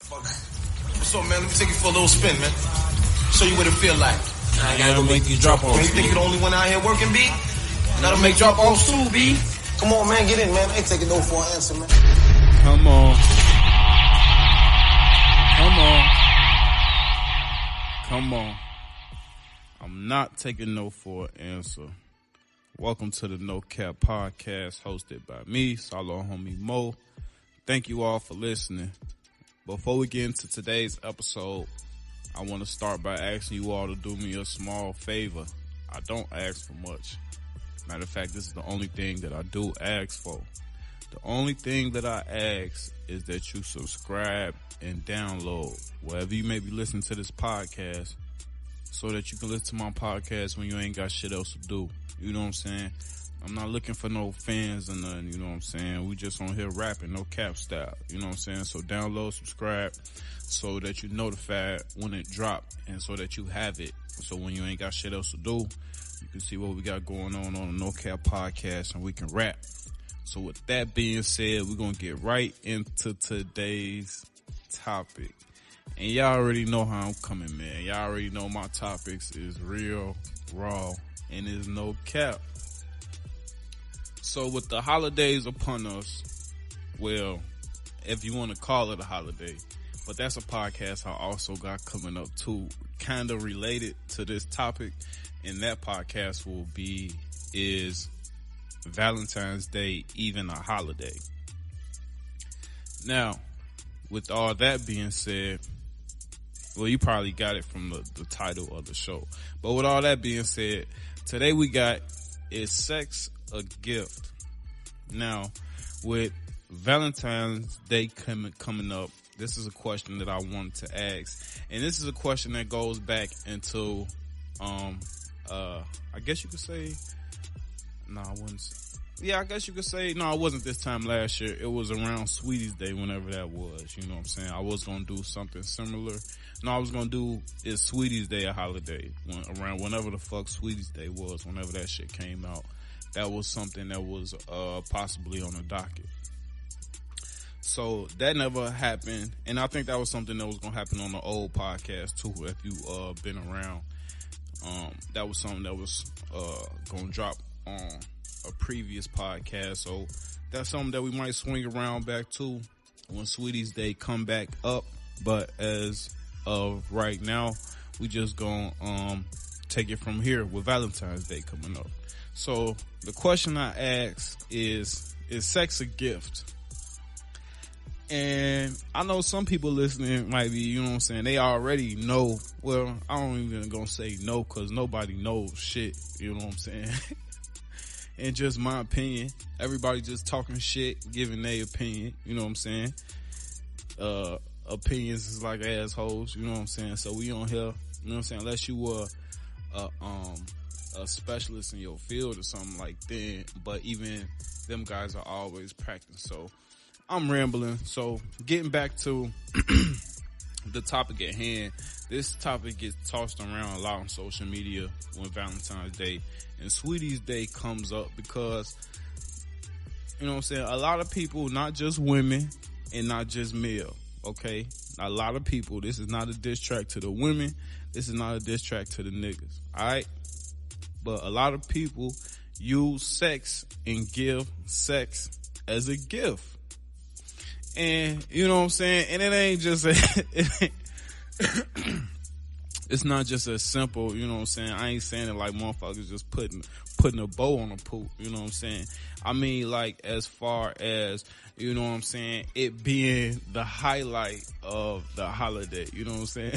What's up, man? Let me take you for a little spin, man. Show you what it feel like. I gotta make you drop off. You think you're the only one out here working, B? Gotta make drop offs too, B. Come on, man, get in, man. I ain't taking no for an answer, man. Come on. I'm not taking no for an answer. Welcome to the No Cap Podcast, hosted by me, SaloHommie Moe. Thank you all for listening. Before we get into today's episode, I want to start by asking you all to do me a small favor. I don't ask for much. Matter of fact, this is the only thing that I do ask for. The only thing that I ask is that you subscribe and download wherever you may be listening to this podcast so that you can listen to my podcast when you ain't got shit else to do. You know what I'm saying? I'm not looking for no fans or nothing, you know what I'm saying? We just on here rapping, no cap style, you know what I'm saying? So download, subscribe, so that you're notified when it drop and so that you have it. So when you ain't got shit else to do, you can see what we got going on the No Cap Podcast and we can rap. So with that being said, we're going to get right into today's topic. And y'all already know how I'm coming, man. Y'all already know my topics is real, raw, and is no cap. So with the holidays upon us, well, if you want to call it a holiday, but that's a podcast I also got coming up too, kind of related to this topic, and that podcast will be, is Valentine's Day even a holiday? Now, with all that being said, well, you probably got it from the title of the show, but with all that being said, today we got, is sex a gift? Now, with Valentine's Day coming up, this is a question that I wanted to ask, and this is a question that goes back into, I guess you could say, I guess you could say, no, it wasn't this time last year. It was around Sweeties Day, whenever that was, you know what I'm saying? I was going to do something similar. No, I was going to do, is Sweeties Day a holiday? Around whenever the fuck Sweeties Day was, whenever that shit came out. That was something that was possibly on the docket. So that never happened, and I think that was something that was going to happen on the old podcast too, if you been around. That was something that was going to drop on a previous podcast, so that's something that we might swing around back to when Sweeties Day come back up. But as of right now, we just gonna take it from here with Valentine's Day coming up. So the question I ask is sex a gift? And I know some people listening might be, you know what I'm saying, they already know. Well, I don't even gonna say no, cause nobody knows shit, you know what I'm saying? And just my opinion, everybody just talking shit, giving their opinion, you know what I'm saying? Opinions is like assholes, you know what I'm saying? So we on here, you know what I'm saying? Unless you were a specialist in your field or something like that, but even them guys are always practicing. So I'm rambling. So getting back to the topic at hand, this topic gets tossed around a lot on social media when Valentine's Day and Sweeties Day comes up, because, you know what I'm saying, a lot of people, not just women and not just male, okay? A lot of people, this is not a diss track to the women, this is not a diss track to the niggas, alright? But a lot of people use sex and give sex as a gift. And, you know what I'm saying, and it ain't just it's not just as simple, you know what I'm saying? I ain't saying it like motherfuckers just putting a bow on a poop, you know what I'm saying? I mean, like, as far as, you know what I'm saying, it being the highlight of the holiday, you know what I'm saying?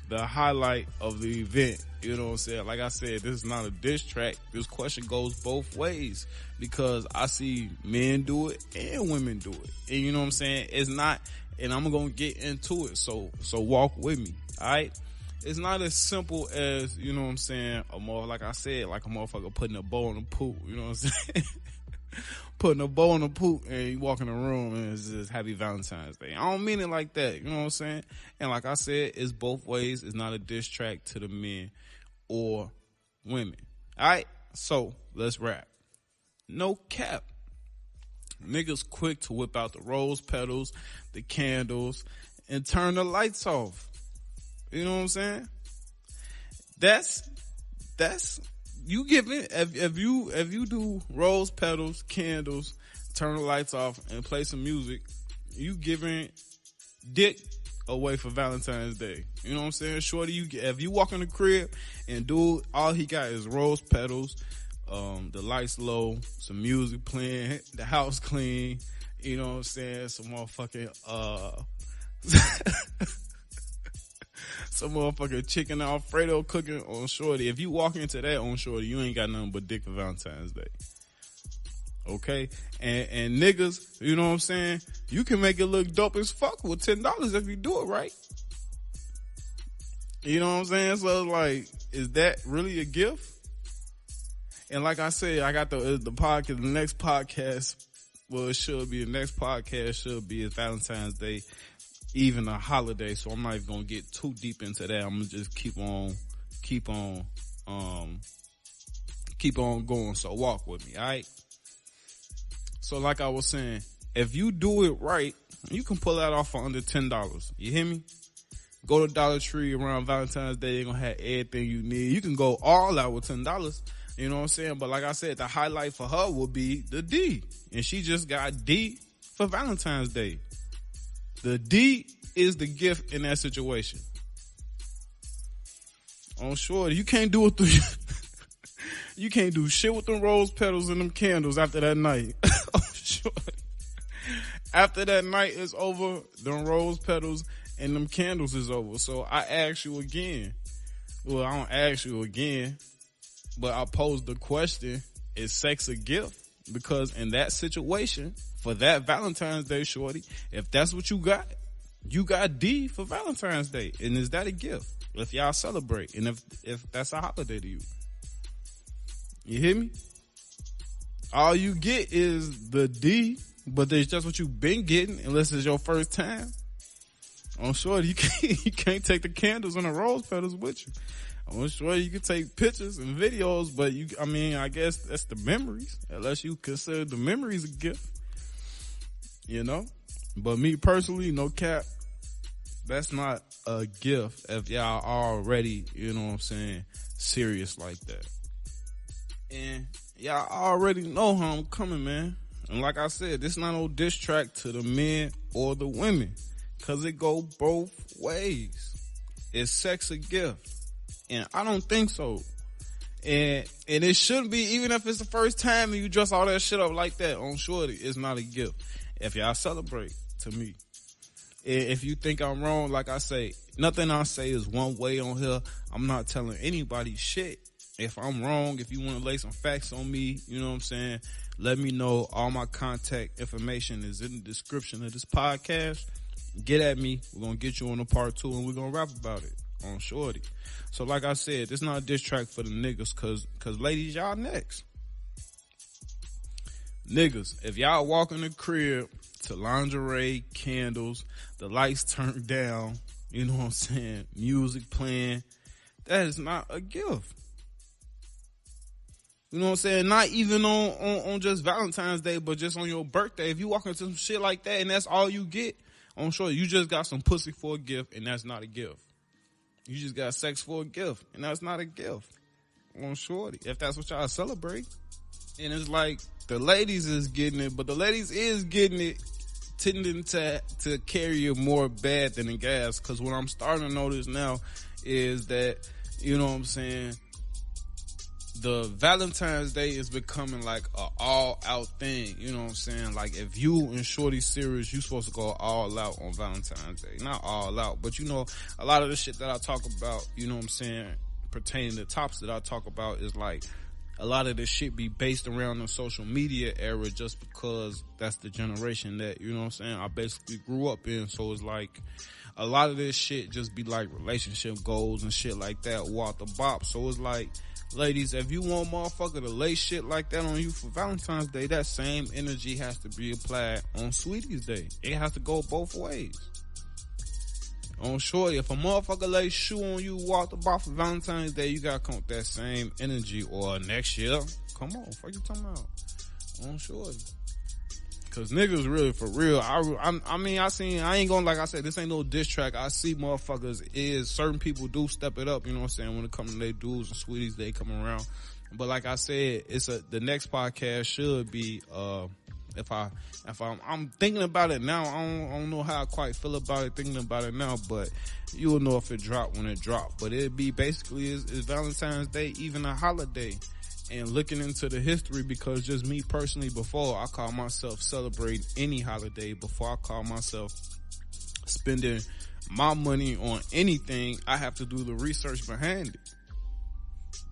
The highlight of the event, you know what I'm saying? Like I said, this is not a diss track. This question goes both ways, because I see men do it and women do it. And you know what I'm saying? It's not, and I'm going to get into it. So walk with me. All right. It's not as simple as, you know what I'm saying, like I said, like a motherfucker putting a bow on the poop, you know what I'm saying? Putting a bow on the poop and you walk in the room and it's just happy Valentine's Day. I don't mean it like that, you know what I'm saying? And like I said, it's both ways. It's not a diss track to the men or women. All right. So let's rap. No cap. Niggas quick to whip out the rose petals, the candles, and turn the lights off. You know what I'm saying? That's you giving if you do rose petals, candles, turn the lights off, and play some music, you giving dick away for Valentine's Day. You know what I'm saying? Shorty, if you walk in the crib and dude, all he got is rose petals, the lights low, some music playing, the house clean, you know what I'm saying? Some motherfucking some motherfucking chicken Alfredo cooking on shorty. If you walk into that on shorty, you ain't got nothing but dick for Valentine's Day. Okay? And niggas, you know what I'm saying? You can make it look dope as fuck with $10 if you do it right. You know what I'm saying? So like, is that really a gift? And like I said, I got the podcast, the next podcast, well, it should be, the next podcast should be Valentine's Day, even a holiday. So I'm not even gonna get too deep into that. I'm gonna just keep on going. So walk with me, alright? So like I was saying, if you do it right, you can pull that off for under $10. You hear me? Go to Dollar Tree around Valentine's Day, they're gonna have everything you need. You can go all out with $10. You know what I'm saying? But like I said, the highlight for her will be the D. And she just got D for Valentine's Day. The D is the gift in that situation. On shorty, you can't do it through you can't do shit with them rose petals and them candles after that night. On shorty. After that night is over, them rose petals and them candles is over. So I ask you again. Well, I don't ask you again, but I pose the question, is sex a gift? Because in that situation, for that Valentine's Day, shorty, if that's what you got D for Valentine's Day. And is that a gift? If y'all celebrate, and if that's a holiday to you. You hear me? All you get is the D, but it's just what you've been getting, unless it's your first time. I'm sure you can't take the candles and the rose petals with you. I'm sure you can take pictures and videos, but I guess that's the memories, unless you consider the memories a gift, you know? But me personally, no cap, that's not a gift if y'all already, you know what I'm saying, serious like that. And y'all already know how I'm coming, man. And like I said, this not no diss track to the men or the women, cause it go both ways. Is sex a gift? And I don't think so. And it shouldn't be, even if it's the first time and you dress all that shit up like that on shorty, it's not a gift. If y'all celebrate, to me. If you think I'm wrong, like I say, nothing I say is one way on here. I'm not telling anybody shit. If I'm wrong, if you want to lay some facts on me, you know what I'm saying, let me know. All my contact information is in the description of this podcast. Get at me. We're going to get you on a part 2 and we're going to rap about it on shorty. So like I said, it's not a diss track for the niggas, cause ladies, y'all next. Niggas, if y'all walk in the crib to lingerie, candles, the lights turned down, you know what I'm saying, music playing, that is not a gift. You know what I'm saying? Not even on just Valentine's Day, but just on your birthday. If you walk into some shit like that and that's all you get, I'm sure you just got some pussy for a gift, and that's not a gift. You just got sex for a gift, and that's not a gift. On shorty, if that's what y'all celebrate. And it's like, the ladies is getting it, but the ladies is getting it tending to carry it more bad than the guys. Cause what I'm starting to notice now is that, you know what I'm saying, the Valentine's Day is becoming like a all out thing. You know what I'm saying? Like, if you and shorty serious, you supposed to go all out on Valentine's Day. Not all out, but you know, a lot of the shit that I talk about, you know what I'm saying, pertaining to topics that I talk about is like, a lot of this shit be based around the social media era, just because that's the generation that, you know what I'm saying, I basically grew up in. So it's like, a lot of this shit just be like relationship goals and shit like that, walk the bop. So it's like, ladies, if you want motherfucker to lay shit like that on you for Valentine's Day, that same energy has to be applied on Sweetie's Day. It has to go both ways. On shorty, if a motherfucker lay shoe on you, walk the bar for Valentine's Day, you gotta come with that same energy. Or next year, come on, what you talking about? On shorty. Cause niggas really for real. I mean, I ain't gonna, like I said, this ain't no diss track. I see motherfuckers certain people do step it up, you know what I'm saying, when it comes to their dudes and sweeties, they come around. But like I said, the next podcast should be, if I'm thinking about it now, I don't know how I quite feel about it thinking about it now, but you'll know if it dropped when it dropped. But it'd be basically is Valentine's Day even a holiday? And looking into the history, because just me personally, before I call myself celebrating any holiday, before I call myself spending my money on anything, I have to do the research behind it.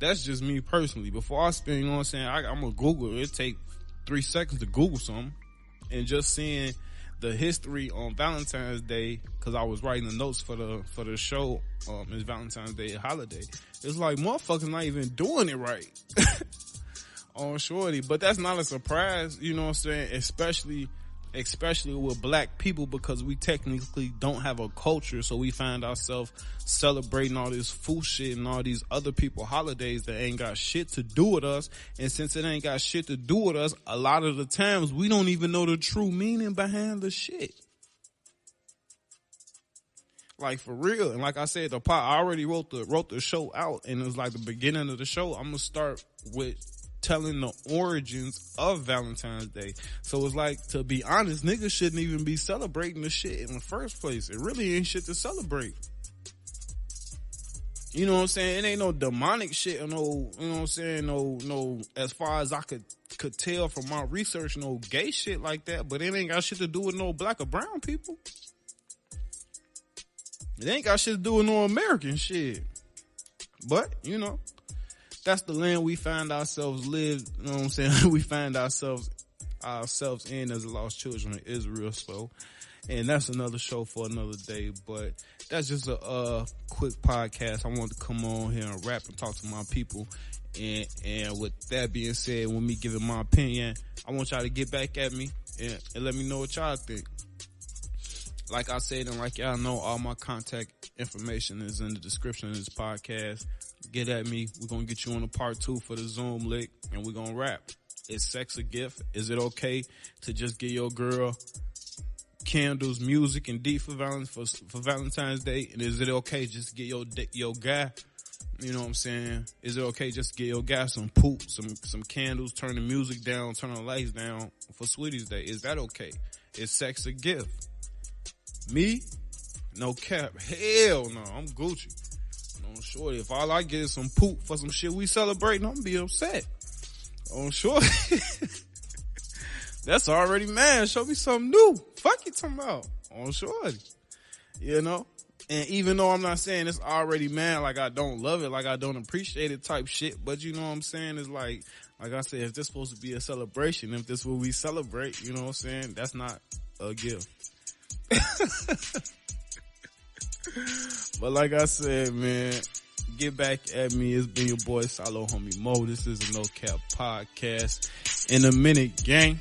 That's just me personally. Before I spend, you know what I'm saying, I'm gonna Google it. It take 3 seconds to Google something, and just seeing the history on Valentine's Day, cause I was writing the notes for the show, it's Valentine's Day holiday. It's like motherfuckers not even doing it right on shorty, but that's not a surprise, you know what I'm saying? Especially with black people, because we technically don't have a culture, so we find ourselves celebrating all this fool shit and all these other people holidays that ain't got shit to do with us. And since it ain't got shit to do with us, a lot of the times we don't even know the true meaning behind the shit. Like, for real. And like I said, I already wrote the show out, and it was like the beginning of the show. I'm gonna start with telling the origins of Valentine's Day. So it's like, to be honest, niggas shouldn't even be celebrating the shit in the first place. It really ain't shit to celebrate. You know what I'm saying? It ain't no demonic shit or no, you know what I'm saying, no, as far as I could tell from my research, no gay shit like that, but it ain't got shit to do with no black or brown people. It ain't got shit to do with no American shit. But, you know, that's the land we find ourselves live, you know what I'm saying? We find ourselves in as lost children of Israel. So, and that's another show for another day, but that's just a quick podcast. I wanted to come on here and rap and talk to my people. And with that being said, when me giving my opinion, I want y'all to get back at me and let me know what y'all think. Like I said, and like y'all know, all my contact information is in the description of this podcast. Get at me. We're going to get you on a part 2 for the Zoom lick, and we're going to rap. Is sex a gift? Is it okay to just give your girl candles, music, and deep for Valentine's Day? And is it okay just to get your guy, you know what I'm saying? Is it okay just to get your guy some poop, some candles, turn the music down, turn the lights down for Sweeties Day? Is that okay? Is sex a gift? Me? No cap. Hell no. I'm Gucci. On shorty. If all I get is some poop for some shit we celebrating, I'm gonna be upset. On shorty. That's already mad. Show me something new. Fuck you talking about. On shorty. You know? And even though I'm not saying it's already mad, like I don't love it, like I don't appreciate it type shit, but you know what I'm saying? It's like I said, if this supposed to be a celebration, if this what we celebrate, you know what I'm saying? That's not a gift. But like I said, man, get back at me. It's been your boy SaloHommie Moe. This is a No Cap Podcast. In a minute, gang.